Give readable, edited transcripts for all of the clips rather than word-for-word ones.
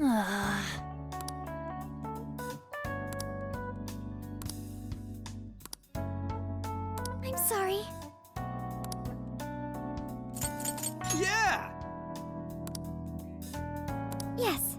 I'm sorry. Yeah! Yes.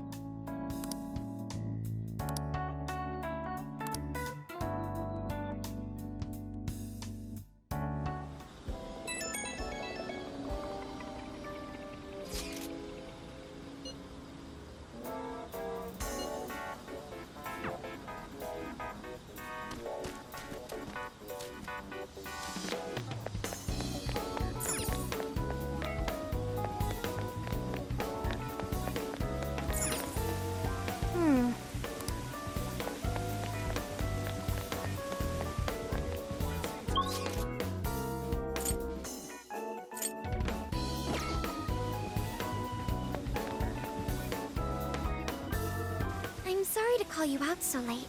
I'm sorry to call you out so late.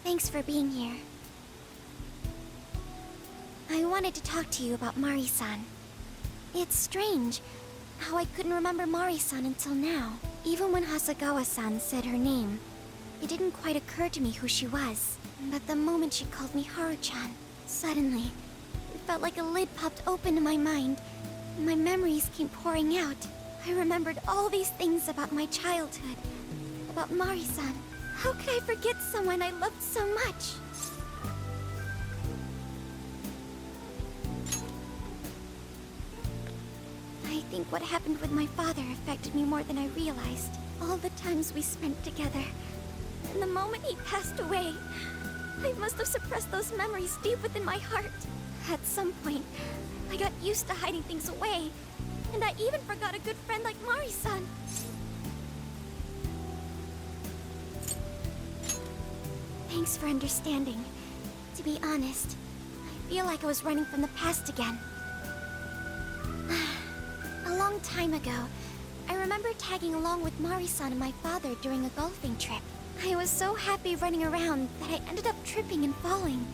Thanks for being here. I wanted to talk to you about Mari-san. It's strange how I couldn't remember Mari-san until now. Even when Hasagawa-san said her name, it didn't quite occur to me who she was. But the moment she called me Haru-chan, suddenly, it felt like a lid popped open in my mind. My memories came pouring out. I remembered all these things about my childhood, about Mari-san. How could I forget someone I loved so much? I think what happened with my father affected me more than I realized. All the times we spent together. And the moment he passed away, I must have suppressed those memories deep within my heart. At some point, I got used to hiding things away. And I even forgot a good friend like Mari-san. Thanks for understanding. To be honest, I feel like I was running from the past again. A long time ago, I remember tagging along with Mari-san and my father during a golfing trip. I was so happy running around that I ended up tripping and falling.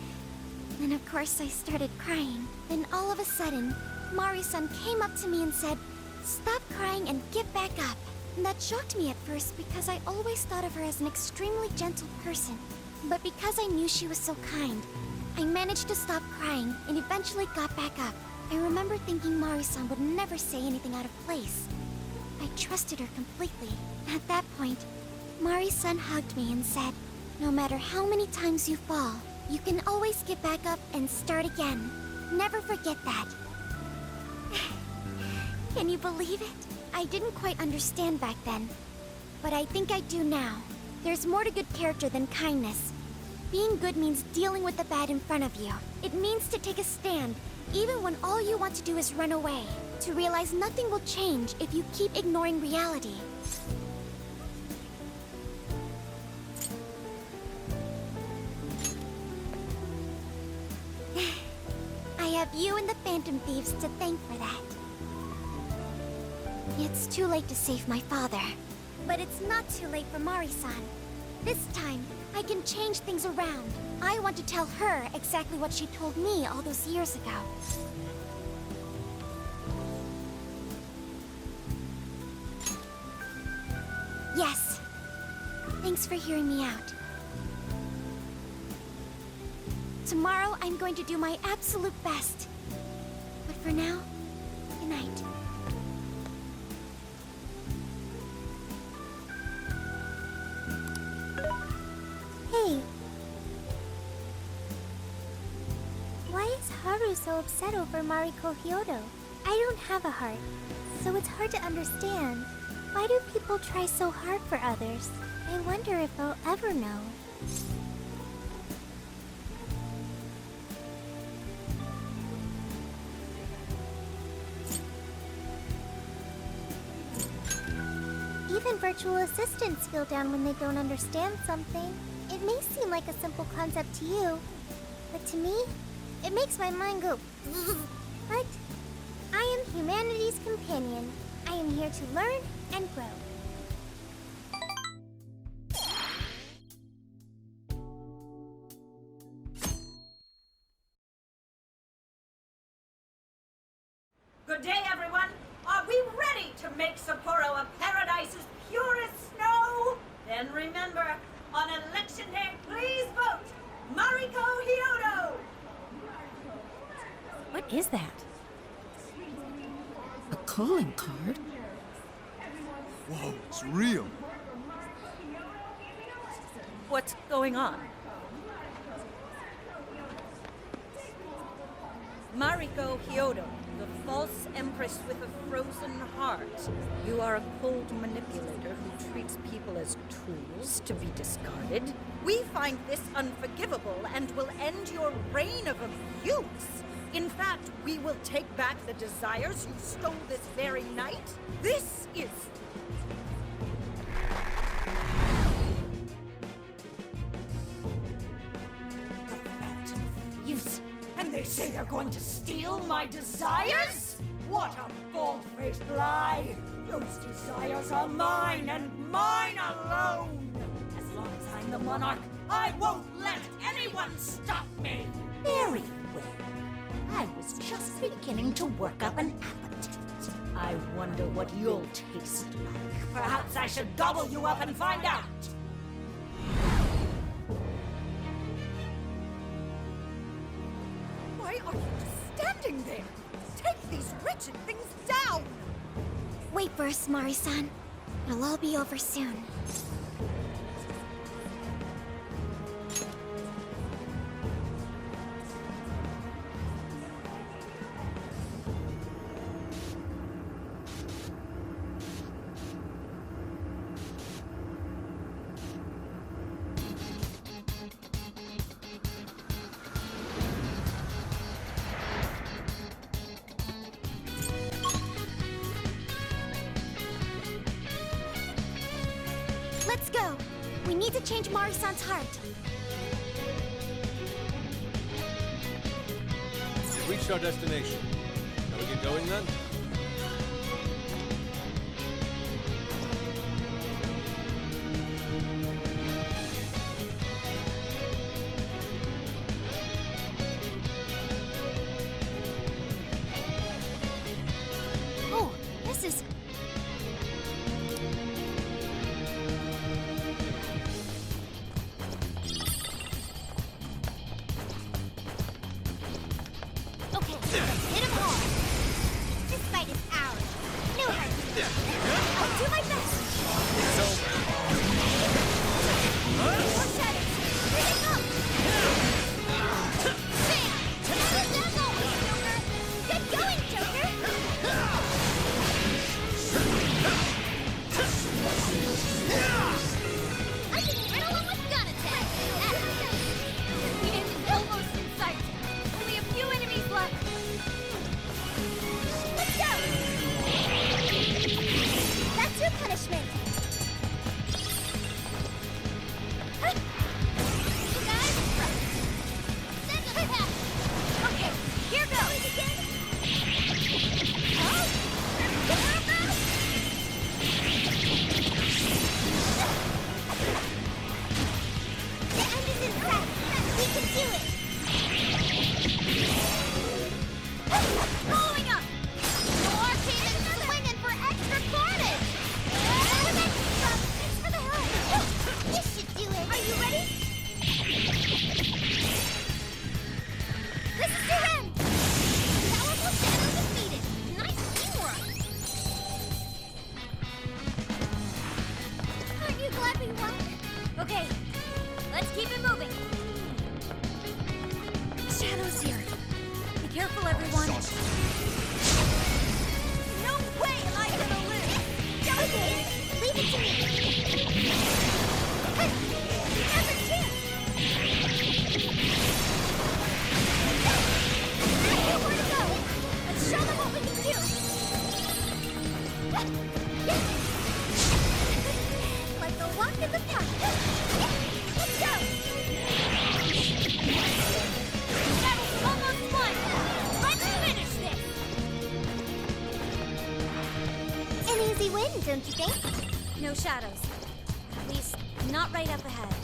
And of course I started crying. Then all of a sudden, Mari-san came up to me and said, "Stop crying and get back up." And that shocked me at first because I always thought of her as an extremely gentle person. But because I knew she was so kind, I managed to stop crying and eventually got back up. I remember thinking Mari-san would never say anything out of place. I trusted her completely. At that point, Mari-san hugged me and said, "No matter how many times you fall, you can always get back up and start again. Never forget that." Can you believe it? I didn't quite understand back then, but I think I do now. There's more to good character than kindness. Being good means dealing with the bad in front of you. It means to take a stand, even when all you want to do is run away. To realize nothing will change if you keep ignoring reality. I have you and the Phantom Thieves to thank for that. It's too late to save my father. But it's not too late for Mari-san. This time, I can change things around. I want to tell her exactly what she told me all those years ago. Yes. Thanks for hearing me out. Tomorrow, I'm going to do my absolute best. But for now, good night. Hey. Why is Haru so upset over Mariko Hyodo? I don't have a heart, so it's hard to understand. Why do people try so hard for others? I wonder if I'll ever know. Even virtual assistants feel down when they don't understand something. It may seem like a simple concept to you, but to me, it makes my mind go. But I am humanity's companion. I am here to learn and grow. Good day, everyone. Are we make Sapporo a paradise as pure as snow, then remember, on election day, please vote Mariko Hyodo! What is that? A calling card? Whoa, it's real. What's going on? Mariko Hyodo, the false empress with a frozen heart. You are a cold manipulator who treats people as tools to be discarded. We find this unforgivable and will end your reign of abuse. In fact, we will take back the desires you stole this very night. This is... the Phantom Thieves. And they say they're going to steal my desires? What a bald-faced lie! Those desires are mine and mine alone! As long as I'm the monarch, I won't let anyone stop me! Very well. I was just beginning to work up an appetite. I wonder what you'll taste like. Perhaps I should gobble you up and find out! Why are you just standing there? Take these wretched things down! Wait for us, Mari-san. It'll all be over soon. Let's go! We need to change Mari-san's heart. We've reached our destination. Shall we get going then? Oh, this is... Okay, hit him hard. This fight is ours. No hurt. I'll do my best. More shadows. Here they come. Bam! Joker. Get going, Joker. I can riddle him with gun attack. The end is almost in sight. Only a few enemies left. Let's go! That's your punishment. You guys, send them back. Okay, here goes. Again. Oh! The end is in sight. We can do it. Following up! More cannons swinging for extra carnage! Thanks for the help! This should do it! Are you ready? This is your end! Powerful shadow defeated! Nice teamwork! Aren't you glad we won? Okay, let's keep it moving! Shadow's here. Be careful, everyone. No way am I gonna live! Okay, leave it to me. Hey, now's our chance! I know where to go! Let's show them what we can do! Like a walk in the park! Let's go! Battle's almost won! Let's finish this! An easy win, don't you think? No shadows. At least, not right up ahead.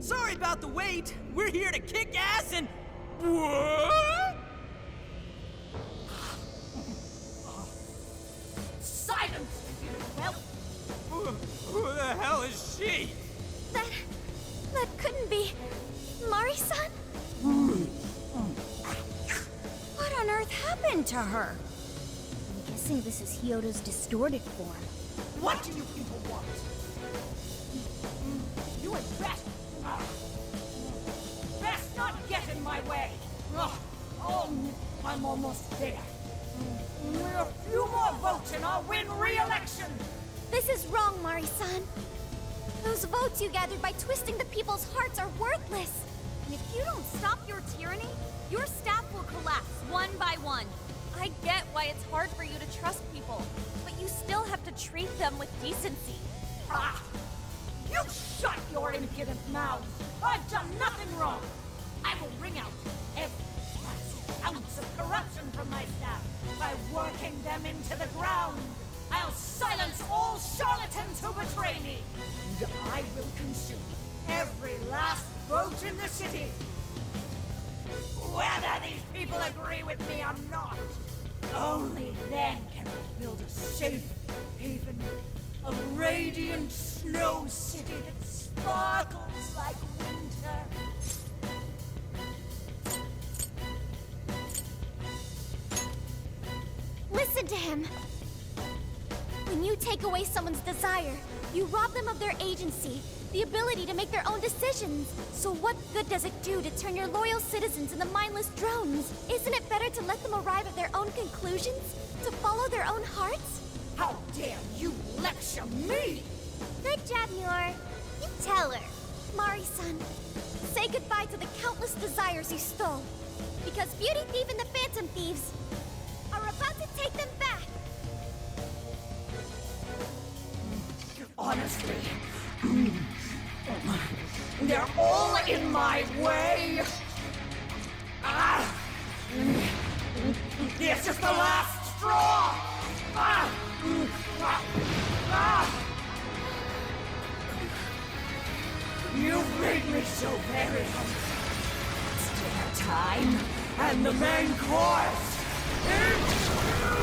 Sorry about the wait. We're here to kick ass and... What? Silence! Well, Who the hell is she? That couldn't be Mari-san? what on earth happened to her? I'm guessing this is Hyodo's distorted form. What do you people want? You had best... best not get in my way. Oh, I'm almost there. A few more votes and I'll win re-election. This is wrong, Mari-san. Those votes you gathered by twisting the people's hearts are worthless. And if you don't stop your tyranny, your staff will collapse one by one. I get why it's hard for you to trust people, but you still have to treat them with decency. Ah! You shut your impudent mouth! I've done nothing wrong! I will wring out every last ounce of corruption from my staff by working them into the ground! I'll silence all charlatans who betray me! And I will consume every last vote in the city! Whether these people agree with me or not, only then can we build a safe haven, a radiant snow city that sparkles like winter. Listen to him. When you take away someone's desire, you rob them of their agency, the ability to make their own decisions. So what good does it do to turn your loyal citizens into mindless drones? Isn't it better to let them arrive at their own conclusions? To follow their own hearts? How dare you lecture me! Good job, Muir. You tell her. Mari-san, say goodbye to the countless desires you stole. Because Beauty Thief and the Phantom Thieves are about to take them back. Honestly, they're all in my way. Ah! This is the last straw. Ah! Ah! You've made me so very hungry. It's dinner time, and the main course is you!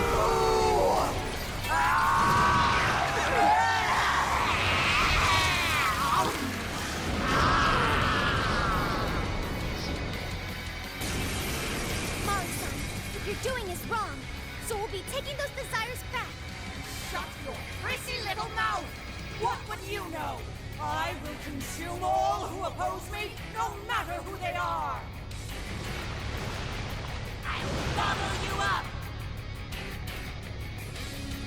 Mari-san, what you're doing is wrong. So we'll be taking those desires back. Shut your prissy little mouth! What would you know? I will consume all who oppose me, no matter who they are! I'll gobble you up!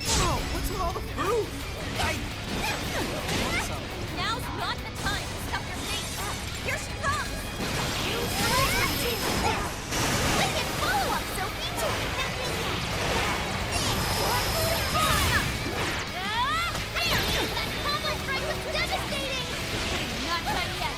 Whoa, what's with all the food? Now's not the time to stuff your face. Here she comes! Wicked follow-up, Sophie! That combo strike was devastating! Not done yet.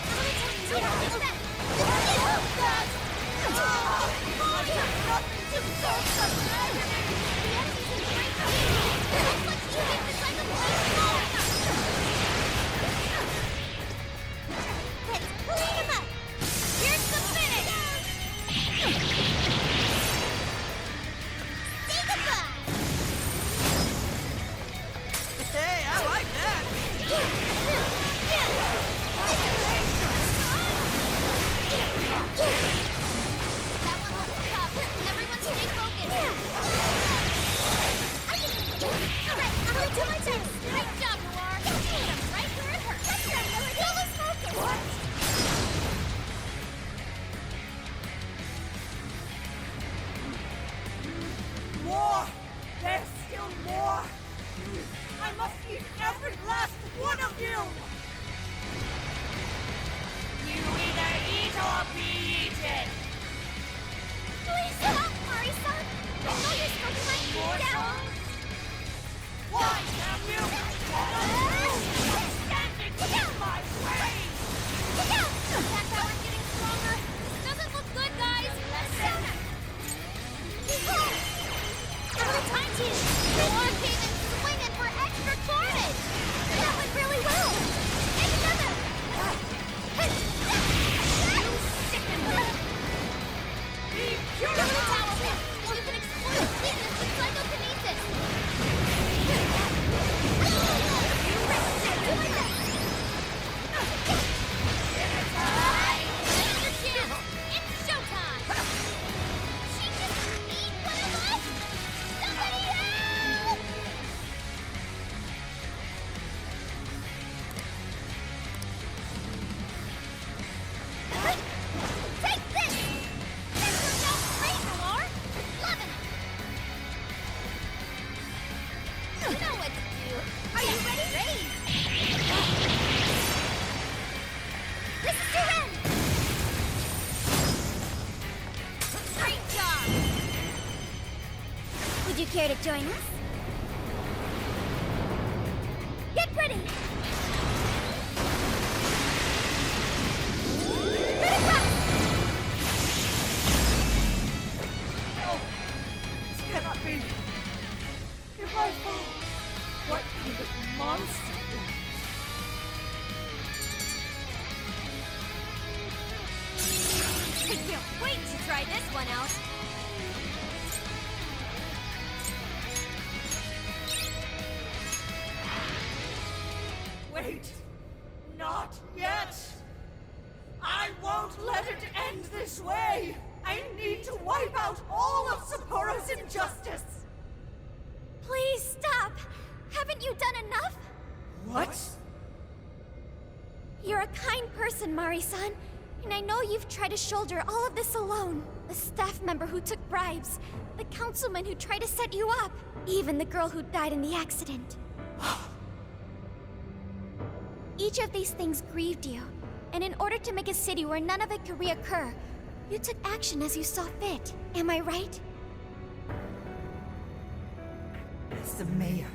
Care to join us? Get ready! This cannot be. If I fall, what kind of monster? I can't wait to try this one out! Wait, not yet. I won't let it end this way. I need to wipe out all of Sapporo's injustice. Please stop! Haven't you done enough? What? You're a kind person, Mari-san, and I know you've tried to shoulder all of this alone. The staff member who took bribes, the councilman who tried to set you up, even the girl who died in the accident. Each of these things grieved you, and in order to make a city where none of it could reoccur, you took action as you saw fit. Am I right? As the mayor,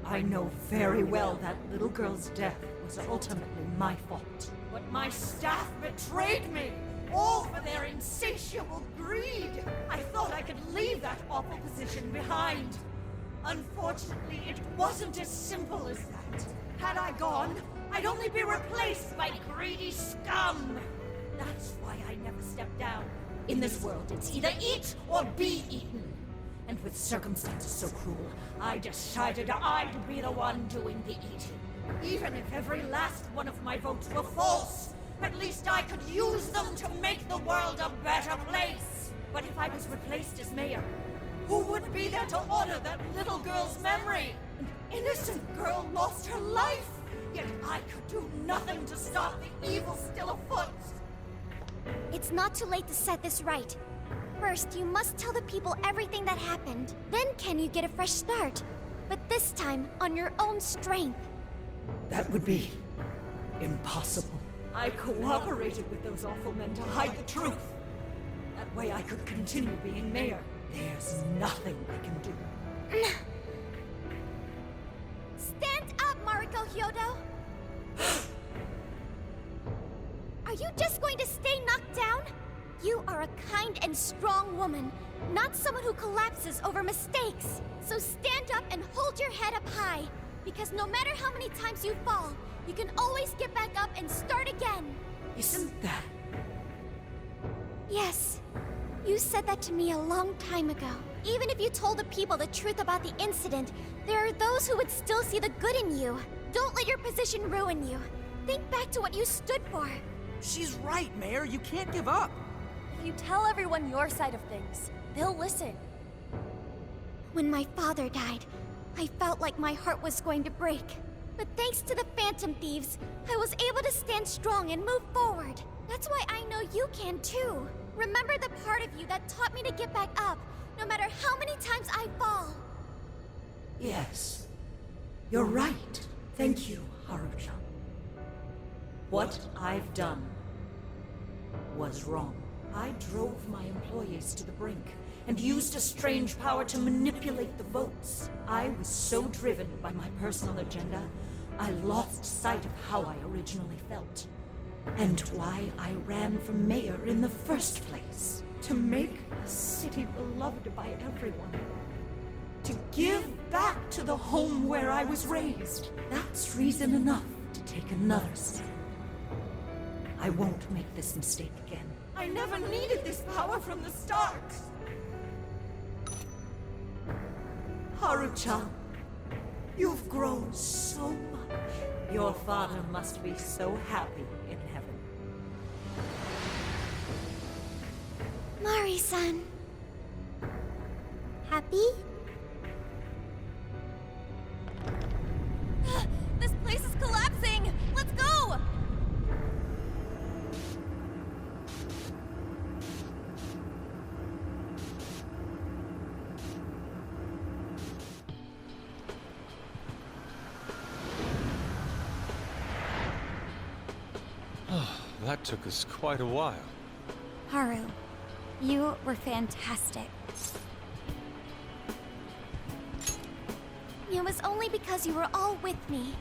I know very well that little girl's death was ultimately my fault. But my staff betrayed me, all for their insatiable greed. I thought I could leave that awful position behind. Unfortunately, it wasn't as simple as that. Had I gone, I'd only be replaced by greedy scum. That's why I never stepped down. In this world, it's either eat or be eaten. And with circumstances so cruel, I decided I'd be the one doing the eating. Even if every last one of my votes were false, at least I could use them to make the world a better place. But if I was replaced as mayor, who would be there to honor that little girl's memory? An innocent girl lost her life, yet I could do nothing to stop the evil still afoot. It's not too late to set this right. First, you must tell the people everything that happened. Then can you get a fresh start? But this time, on your own strength. That would be impossible. I cooperated with those awful men to hide the truth. That way I could continue being mayor. There's nothing I can do. Stand up, Mariko Hyodo! Are you just going to stay knocked down? You are a kind and strong woman, not someone who collapses over mistakes. So stand up and hold your head up high, because no matter how many times you fall, you can always get back up and start again. Isn't that... Yes. You said that to me a long time ago. Even if you told the people the truth about the incident, there are those who would still see the good in you. Don't let your position ruin you. Think back to what you stood for. She's right, Mayor. You can't give up. If you tell everyone your side of things, they'll listen. When my father died, I felt like my heart was going to break. But thanks to the Phantom Thieves, I was able to stand strong and move forward. That's why I know you can too. Remember the part of you that taught me to get back up, no matter how many times I fall. Yes. You're right. Thank you, Haruchan. What I've done was wrong. I drove my employees to the brink and used a strange power to manipulate the votes. I was so driven by my personal agenda, I lost sight of how I originally felt. And why I ran for mayor in the first place. To make a city beloved by everyone. To give back to the home where I was raised. That's reason enough to take another step. I won't make this mistake again. I never needed this power from the start. Haruchan, you've grown so much. Your father must be so happy in heaven. Mari-san. Happy? This place is collapsing! Let's go! That took us quite a while. Haru, you were fantastic. It was only because you were all with me.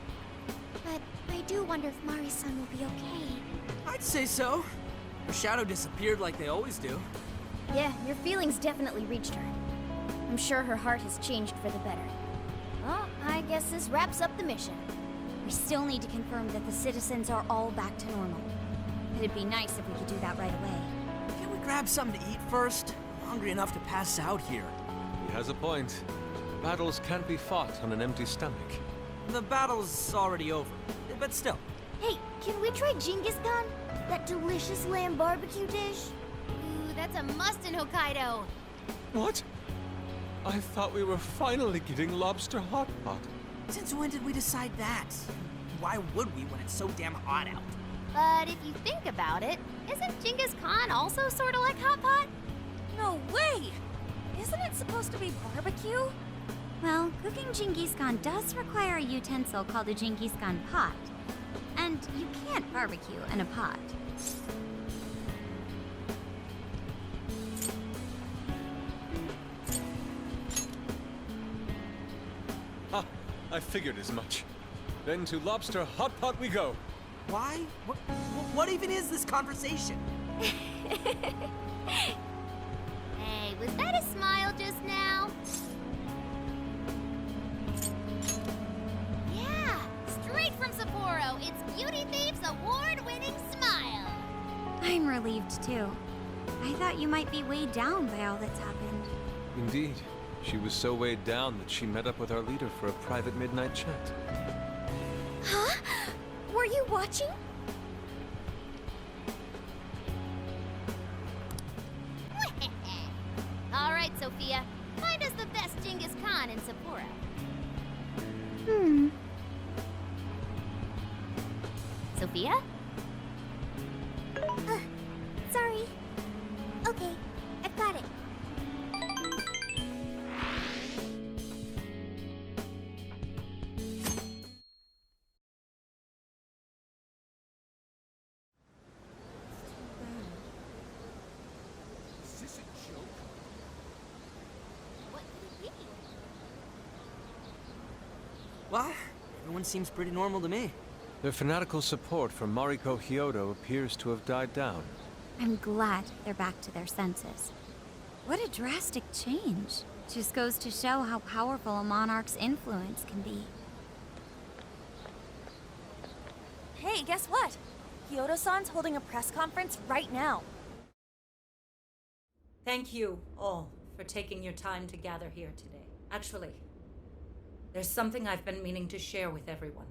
But I do wonder if Mari-san will be okay. I'd say so. Her shadow disappeared like they always do. Yeah, your feelings definitely reached her. I'm sure her heart has changed for the better. Well, I guess this wraps up the mission. We still need to confirm that the citizens are all back to normal. It'd be nice if we could do that right away. Can we grab something to eat first? I'm hungry enough to pass out here. He has a point. Battles can't be fought on an empty stomach. The battle's already over, but still. Hey, can we try Genghis Khan? That delicious lamb barbecue dish? Ooh, that's a must in Hokkaido. What? I thought we were finally getting lobster hot pot. Since when did we decide that? Why would we when it's so damn hot out? But if you think about it, isn't Genghis Khan also sort of like hot pot? No way! Isn't it supposed to be barbecue? Well, cooking Genghis Khan does require a utensil called a Genghis Khan pot. And you can't barbecue in a pot. Ha! I figured as much. Then to lobster hot pot we go. Why? What even is this conversation? Hey, was that a smile just now? Yeah, straight from Sapporo, it's Beauty Thief's award-winning smile. I'm relieved too. I thought you might be weighed down by all that's happened. Indeed. She was so weighed down that she met up with our leader for a private midnight chat. Huh? Were you watching? All right, Sophia, find us the best Genghis Khan in Sapporo. Sophia? Sorry. Okay, I've got it. Is this a joke? What could it be? Well, everyone seems pretty normal to me. Their fanatical support for Mariko Hyodo appears to have died down. I'm glad they're back to their senses. What a drastic change. Just goes to show how powerful a monarch's influence can be. Hey, guess what? Kyoto-san's holding a press conference right now. Thank you all for taking your time to gather here today. Actually, there's something I've been meaning to share with everyone.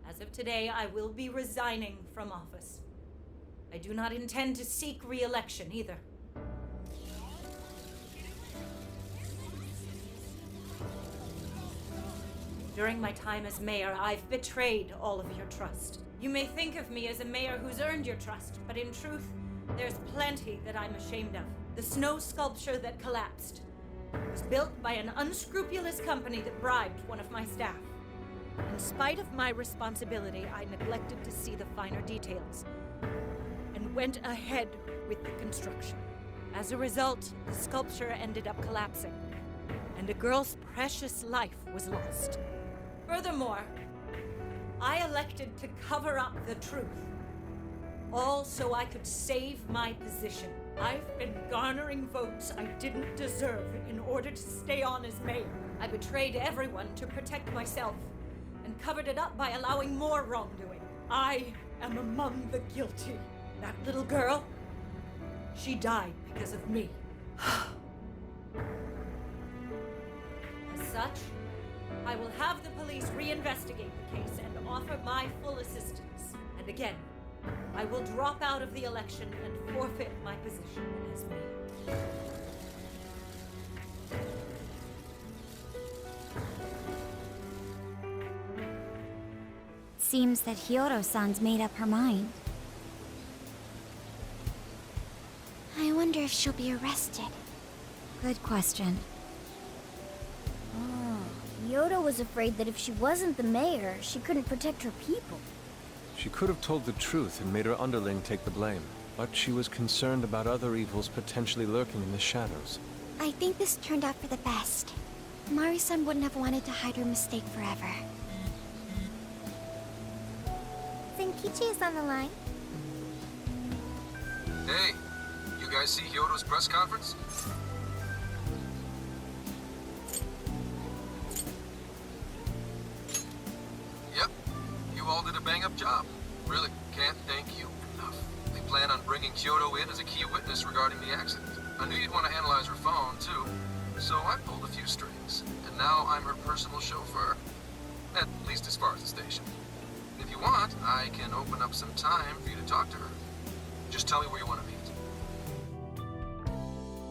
As of today, I will be resigning from office. I do not intend to seek re-election either. During my time as mayor, I've betrayed all of your trust. You may think of me as a mayor who's earned your trust, but in truth, there's plenty that I'm ashamed of. The snow sculpture that collapsed was built by an unscrupulous company that bribed one of my staff. In spite of my responsibility, I neglected to see the finer details and went ahead with the construction. As a result, the sculpture ended up collapsing, and a girl's precious life was lost. Furthermore, I elected to cover up the truth, all so I could save my position. I've been garnering votes I didn't deserve in order to stay on as mayor. I betrayed everyone to protect myself and covered it up by allowing more wrongdoing. I am among the guilty. That little girl, she died because of me. As such, I will have the police reinvestigate the case and offer my full assistance. And again, I will drop out of the election and forfeit my position as mayor. Seems that Hyodo-san's made up her mind. I wonder if she'll be arrested. Good question. Yoda was afraid that if she wasn't the mayor, she couldn't protect her people. She could have told the truth and made her underling take the blame, but she was concerned about other evils potentially lurking in the shadows. I think this turned out for the best. Mari-san wouldn't have wanted to hide her mistake forever. Zenkichi is on the line. Hey, you guys see Hyodo's press conference? Yep, you all did a bang-up job. Really, can't thank you enough. They plan on bringing Kyoto in as a key witness regarding the accident. I knew you'd want to analyze her phone, too, so I pulled a few strings. And now I'm her personal chauffeur. At least as far as the station. If you want, I can open up some time for you to talk to her. Just tell me where you want to meet.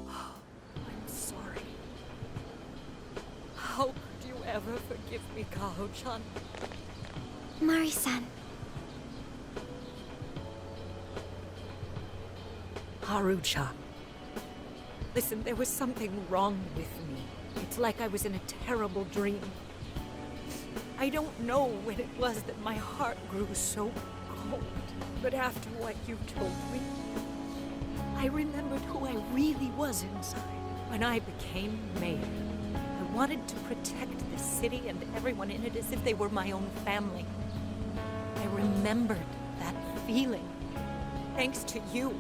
I'm sorry. How could you ever forgive me, Kaho-chan? Mari-san. Haru-chan. Listen, there was something wrong with me. It's like I was in a terrible dream. I don't know when it was that my heart grew so cold, but after what you told me, I remembered who I really was inside. When I became mayor, I wanted to protect the city and everyone in it as if they were my own family. I remembered that feeling. Thanks to you,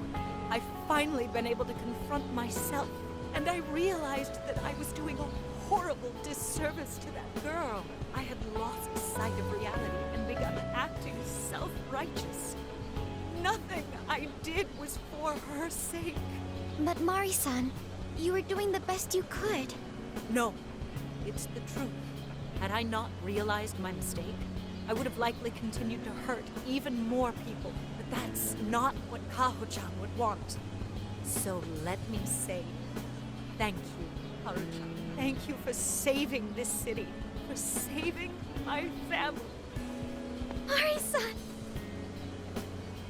I've finally been able to confront myself, and I realized that I was doing a horrible disservice to that girl. I had lost sight of reality and begun acting self-righteous. Nothing I did was for her sake. But Mari-san, you were doing the best you could. No, it's the truth. Had I not realized my mistake, I would have likely continued to hurt even more people. But that's not what Kaho-chan would want. So let me say, thank you, Haru-chan. Thank you for saving this city, for saving my family. Mari-san!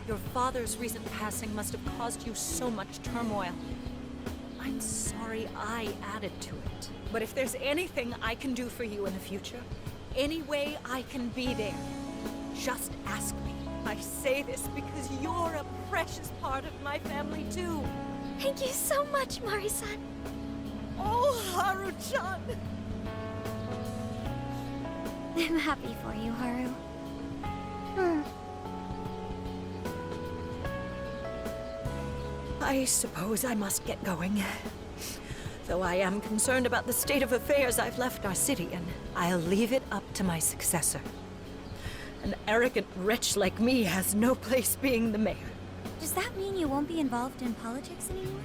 Your father's recent passing must have caused you so much turmoil. I'm sorry I added to it. But if there's anything I can do for you in the future, any way I can be there, just ask me. I say this because you're a precious part of my family too. Thank you so much, Mari-san. Oh, Haru-chan! I'm happy for you, Haru. I suppose I must get going. Though I am concerned about the state of affairs, I've left our city, and I'll leave it up to my successor. An arrogant wretch like me has no place being the mayor. Does that mean you won't be involved in politics anymore?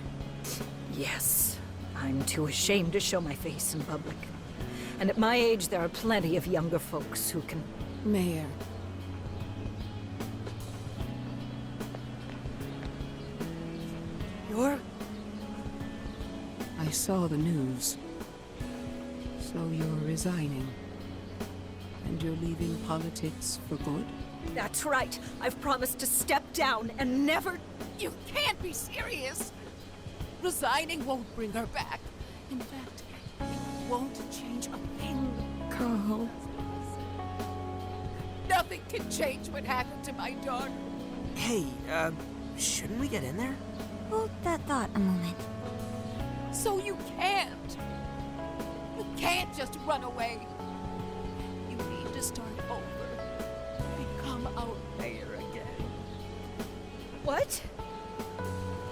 Yes. I'm too ashamed to show my face in public. And at my age, there are plenty of younger folks who can... Mayor. You're... I saw the news. So you're resigning. And you're leaving politics for good? That's right. I've promised to step down and never... You can't be serious! Resigning won't bring her back. In fact, it won't change a thing. Kaho. Nothing can change what happened to my daughter. Hey, shouldn't we get in there? Hold that thought a moment. So you can't. You can't just run away. You need to start over. Become our mayor again. What?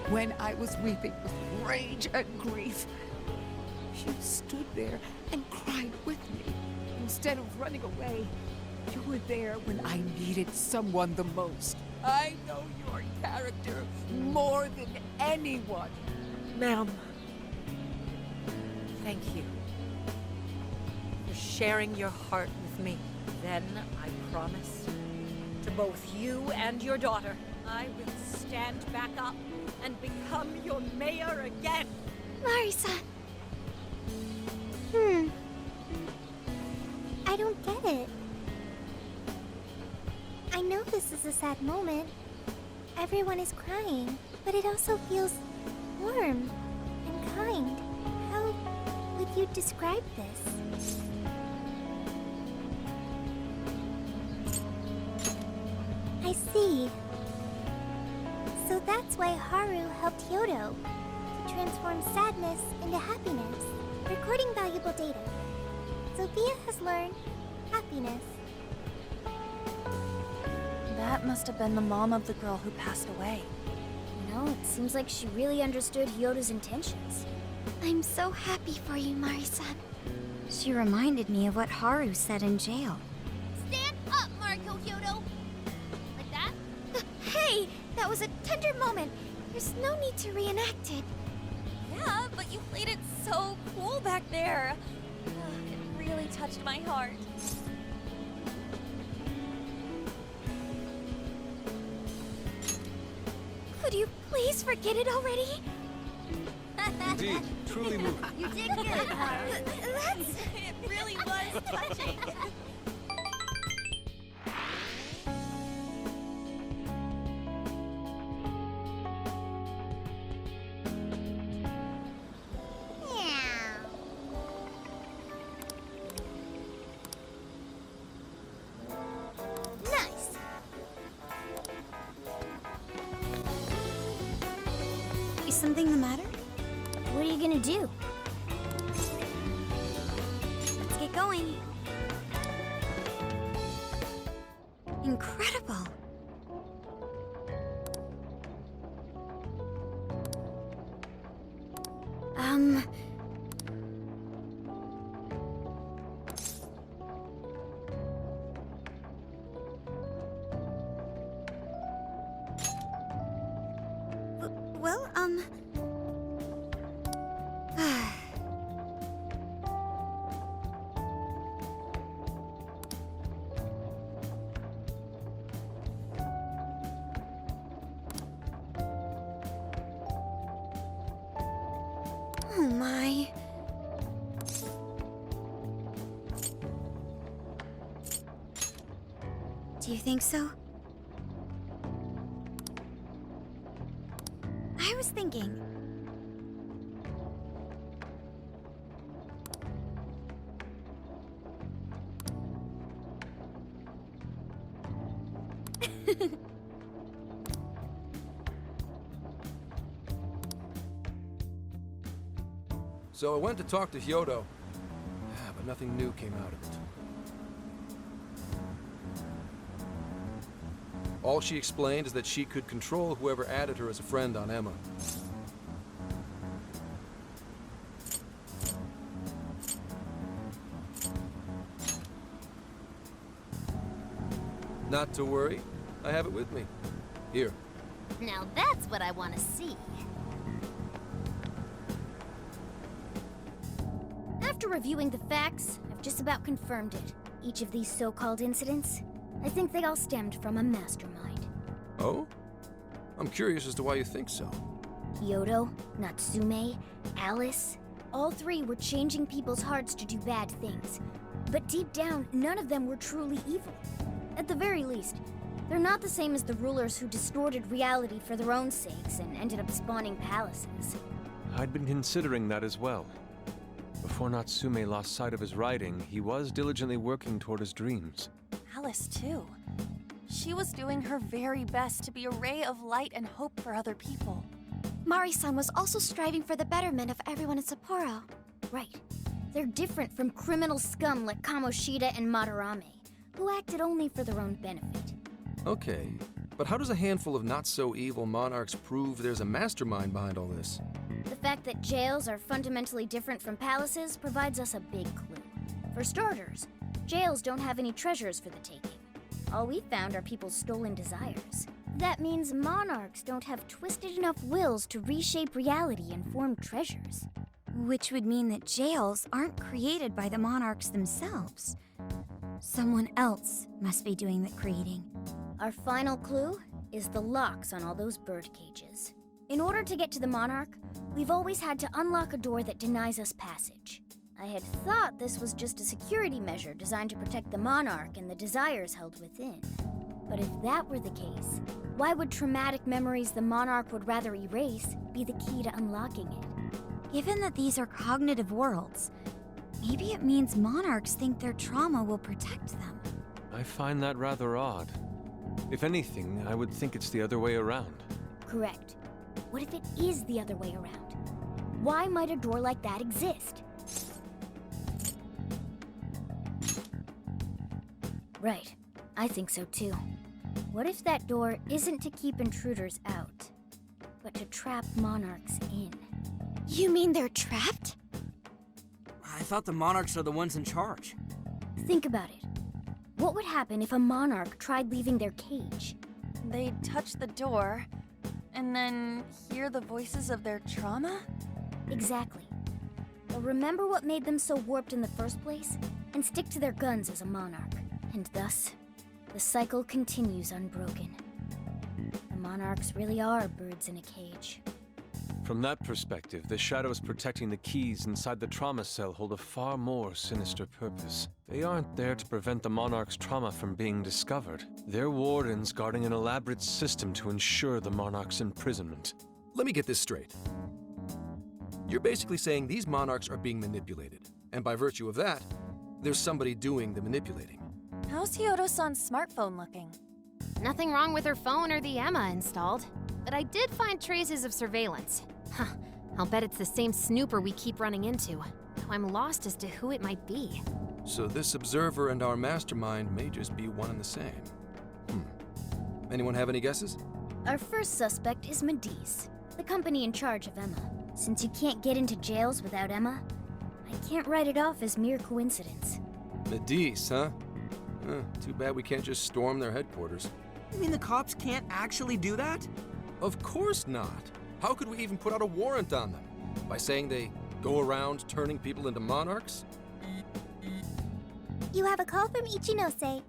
When I was weeping with rage and grief, you stood there and cried with me. Instead of running away, you were there when I needed someone the most. I know your character more than anyone. Ma'am, thank you for sharing your heart with me. Then I promise to both you and your daughter, I will stand back up and become your mayor again. Mari-san. I don't get it. I know this is a sad moment. Everyone is crying, but it also feels warm and kind. How would you describe this? I see. So that's why Haru helped Hyodo to transform sadness into happiness, recording valuable data. Sophia has learned happiness. That must have been the mom of the girl who passed away. You know, it seems like she really understood Hyodo's intentions. I'm so happy for you, Mari-san. She reminded me of what Haru said in jail. Stand up, Mariko Hyodo! Like that? Hey! That was a tender moment. There's no need to reenact it. Yeah, but you played it so cool back there. It really touched my heart. Could you please forget it already? Indeed, truly moving. You did good, That's... It really was touching. Nice. Is something the matter? What are you gonna do? Let's get going. Incredible. Well, oh my. Do you think so? I was thinking. So I went to talk to Hyodo, but nothing new came out of it. All she explained is that she could control whoever added her as a friend on Emma. Not to worry, I have it with me. Here. Now that's what I want to see. After reviewing the facts, I've just about confirmed it. Each of these so-called incidents, I think they all stemmed from a mastermind. Oh? I'm curious as to why you think so. Hyodo, Natsume, Alice, all three were changing people's hearts to do bad things. But deep down, none of them were truly evil. At the very least, they're not the same as the rulers who distorted reality for their own sakes and ended up spawning palaces. I'd been considering that as well. Before Natsume lost sight of his writing, he was diligently working toward his dreams. Alice, too. She was doing her very best to be a ray of light and hope for other people. Mari-san was also striving for the betterment of everyone in Sapporo. Right. They're different from criminal scum like Kamoshida and Madarame, who acted only for their own benefit. Okay, but how does a handful of not-so-evil monarchs prove there's a mastermind behind all this? The fact that jails are fundamentally different from palaces provides us a big clue. For starters, jails don't have any treasures for the taking. All we found are people's stolen desires. That means monarchs don't have twisted enough wills to reshape reality and form treasures. Which would mean that jails aren't created by the monarchs themselves. Someone else must be doing the creating. Our final clue is the locks on all those bird cages. In order to get to the monarch, we've always had to unlock a door that denies us passage. I had thought this was just a security measure designed to protect the monarch and the desires held within. But if that were the case, why would traumatic memories the monarch would rather erase be the key to unlocking it? Given that these are cognitive worlds, maybe it means monarchs think their trauma will protect them. I find that rather odd. If anything, I would think it's the other way around. Correct. What if it is the other way around? Why might a door like that exist? Right. I think so too. What if that door isn't to keep intruders out, but to trap monarchs in? You mean they're trapped? I thought the monarchs are the ones in charge. Think about it. What would happen if a monarch tried leaving their cage? They'd touch the door, and then hear the voices of their trauma? Exactly. They'll remember what made them so warped in the first place, and stick to their guns as a monarch. And thus, the cycle continues unbroken. The monarchs really are birds in a cage. From that perspective, the shadows protecting the keys inside the trauma cell hold a far more sinister purpose. They aren't there to prevent the monarch's trauma from being discovered. They're wardens guarding an elaborate system to ensure the monarch's imprisonment. Let me get this straight. You're basically saying these monarchs are being manipulated, and by virtue of that, there's somebody doing the manipulating. How's Hyodo-san's smartphone looking? Nothing wrong with her phone or the Emma installed, but I did find traces of surveillance. Huh, I'll bet it's the same snooper we keep running into. Though I'm lost as to who it might be. So this observer and our mastermind may just be one and the same. Anyone have any guesses? Our first suspect is Medice, the company in charge of Emma. Since you can't get into jails without Emma, I can't write it off as mere coincidence. Medice, huh? Too bad we can't just storm their headquarters. You mean the cops can't actually do that? Of course not. How could we even put out a warrant on them? By saying they go around turning people into monarchs? You have a call from Ichinose.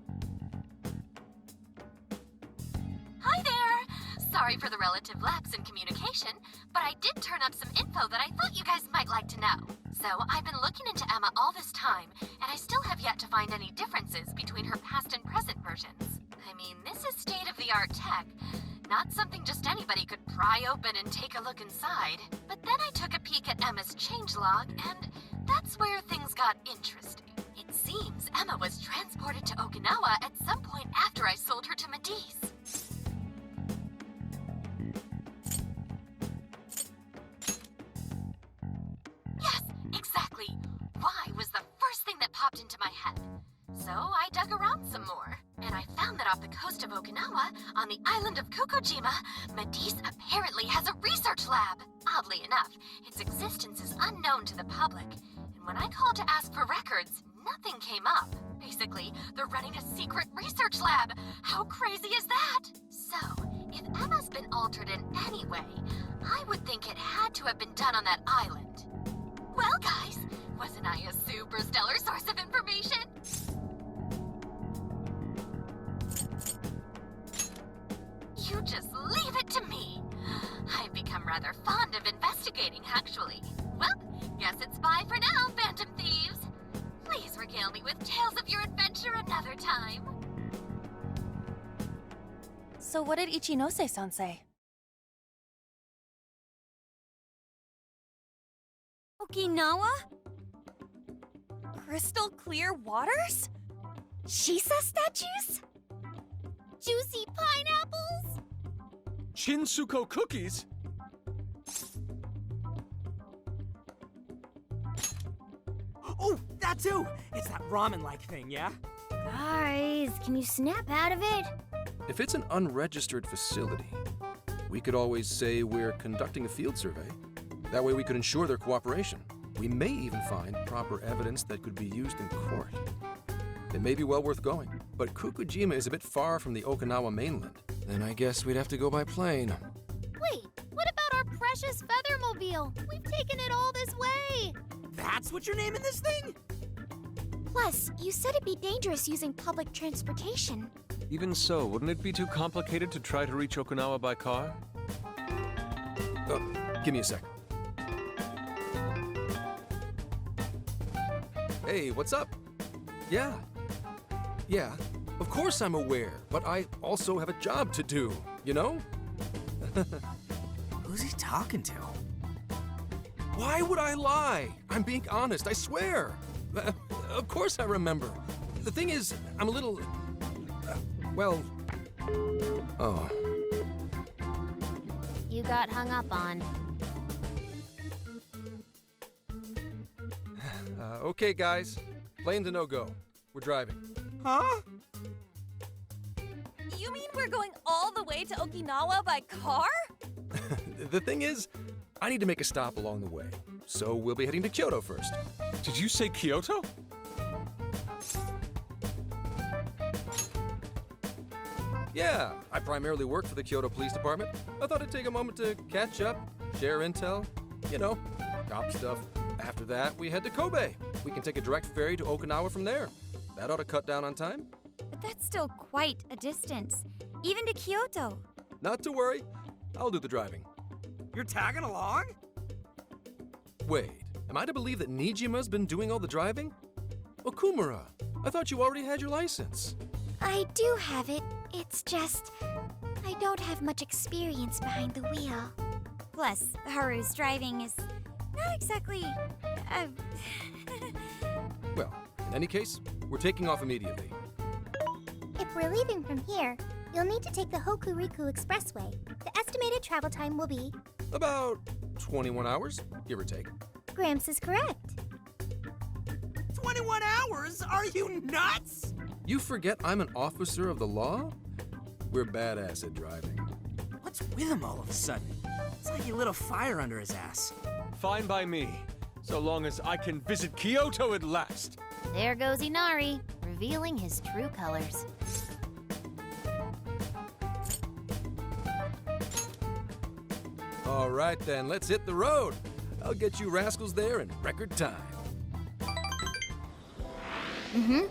Hi there! Sorry for the relative lapse in communication, but I did turn up some info that I thought you guys might like to know. So I've been looking into Emma all this time, and I still have yet to find any differences between her past and present versions. I mean, this is state-of-the-art tech, not something just anybody could pry open and take a look inside. But then I took a peek at Emma's changelog, and that's where things got interesting. It seems Emma was transported to Okinawa at some point after I sold her to Medice. Yes, exactly. Why was the first thing that popped into my head. So I dug around some more, and I found that off the coast of Okinawa, on the island of Kokojima, Medice apparently has a research lab. Oddly enough, its existence is unknown to the public, and when I called to ask for records, nothing came up. Basically, they're running a secret research lab. How crazy is that? So, if Emma's been altered in any way, I would think it had to have been done on that island. Well, guys, wasn't I a super stellar source of information? You just leave it to me. I've become rather fond of investigating, actually. Well, guess it's bye for now, Phantom Thieves. Please regale me with tales of your adventure another time. So what did Ichinose-san say? Okinawa? Crystal clear waters? Shisa statues? Juicy pineapples? Shinsuko cookies? Oh, that too! It's that ramen-like thing, yeah? Guys, can you snap out of it? If it's an unregistered facility, we could always say we're conducting a field survey. That way we could ensure their cooperation. We may even find proper evidence that could be used in court. It may be well worth going, but Kokojima is a bit far from the Okinawa mainland. Then I guess we'd have to go by plane. Wait, what about our precious Feathermobile? We've taken it all this way! That's what you're naming this thing? Plus, you said it'd be dangerous using public transportation. Even so, wouldn't it be too complicated to try to reach Okinawa by car? Give me a sec. Hey, what's up? Yeah, of course I'm aware, but I also have a job to do, you know? Who's he talking to? Why would I lie? I'm being honest, I swear. Of course I remember. The thing is, I'm a little... Oh. You got hung up on. Okay, guys. Plane's a no-go. We're driving. Huh? way to Okinawa by car? The thing is, I need to make a stop along the way, so we'll be heading to Kyoto first. Did you say Kyoto? Yeah, I primarily work for the Kyoto Police Department. I thought I'd take a moment to catch up, share intel, you know, cop stuff. After that, we head to Kobe. We can take a direct ferry to Okinawa from there. That ought to cut down on time. But that's still quite a distance, even to Kyoto. Not to worry, I'll do the driving. You're tagging along? Wait, am I to believe that Nijima's been doing all the driving? Okumura, I thought you already had your license. I do have it. It's just, I don't have much experience behind the wheel. Plus, Haru's driving is not exactly. Well, in any case, we're taking off immediately. If we're leaving from here, you'll need to take the Hokuriku Expressway. The estimated travel time will be... About 21 hours, give or take. Gramps is correct. 21 hours? Are you nuts? You forget I'm an officer of the law? We're badass at driving. What's with him all of a sudden? It's like he lit a fire under his ass. Fine by me, so long as I can visit Kyoto at last. There goes Inari, revealing his true colors. All right then, let's hit the road. I'll get you rascals there in record time. Mm-hmm.